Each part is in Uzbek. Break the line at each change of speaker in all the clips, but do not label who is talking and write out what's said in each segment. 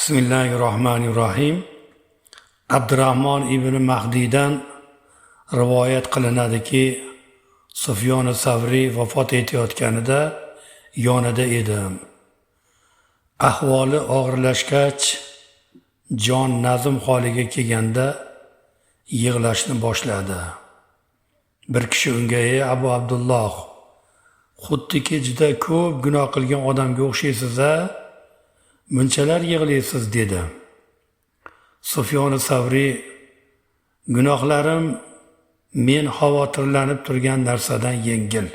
Bismillahirrohmanirrohim. Abdurahmon ibn Mahdiydan rivoyat qilinadiki, Sufyon Savriy vafot etayotganida yonida edim. Ahvoli og'irlashgach, jon nazm holiga kelganda yig'lashni boshladi. Bir kishi unga: "Ey Abu Abdulloh, xuddiki juda ko'p gunoh qilgan odamga o'xshaysiz-a? Munchalar yig'laysiz?" dedi. Sufyon Savriy: "Gunohlarim men xavotirlanib turgan narsadan yengil.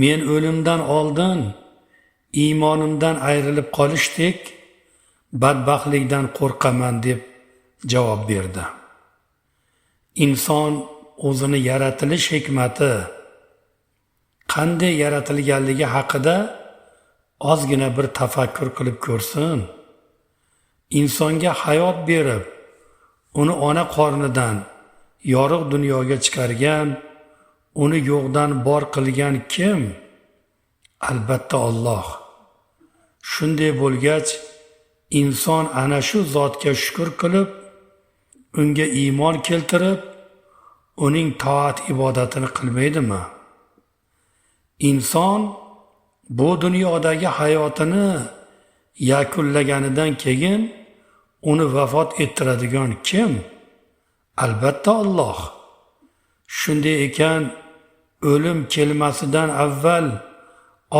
Men o'limdan oldin iymonimdan ayrilib qolishdek badbaxtlikdan qo'rqaman" deb javob berdi. Inson o'zini yaratilish hikmati, qanday yaratilganligi haqida ozgina bir tafakkur qilib ko'rsin. Insonga hayot berib, uni ona qornidan yorug' dunyoga chiqargan, uni yo'qdan bor qilgan kim? Albatta Alloh. Shunday bo'lgach, inson ana shu zotga shukr qilib, unga iymon keltirib, uning toat ibodatini qilmaydimi? Inson bu dunyodagi hayotini yakunlaganidan keyin uni vafot ettiradigan kim? Albatta Alloh. Shunday ekan, o'lim kelmasidan avval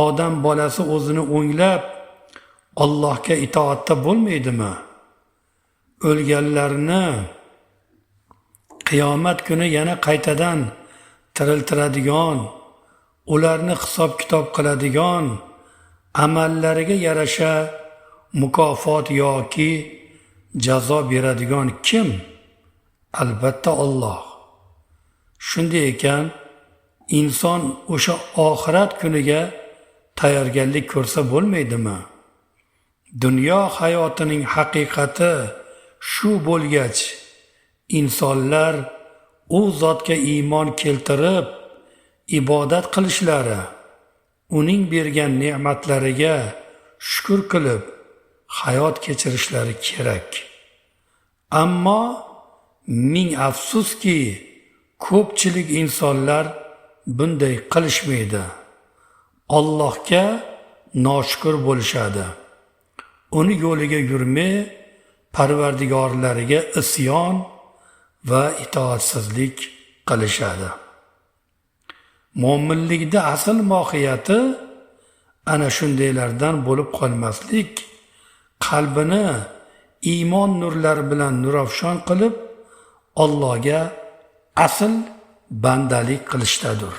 odam bolasi o'zini o'nglab Allohga itoatda bo'lmaydimi? O'lganlarni qiyomat kuni yana qaytadan tiriltiradigan, ularni hisob-kitob qiladigan, amallariga yarasha mukofot yoki jazo beradigan kim? Albatta Alloh. Shunday ekan, inson o'sha oxirat kuniga tayyorgarlik ko'rsa bo'lmaydimi? Dunyo hayotining haqiqati shu bo'lgach, insonlar u zotga iymon keltirib, ibodat qilishlari, uning bergan ne'matlariga shukr qilib, hayot kechirishlari kerak. Ammo ming afsuski, ko'pchilik insonlar bunday qilishmaydi. Allohga noshukr bo'lishadi. Uni yo'liga yurmay, Parvardigorlariga isyon va itoatsizlik qilishadi. Mo'minlikda asl mohiyati ana shundaylardan bo'lib qolmaslik, qalbini iymon nurlari bilan nurafshon qilib, Allohga asl bandalik qilishdadir.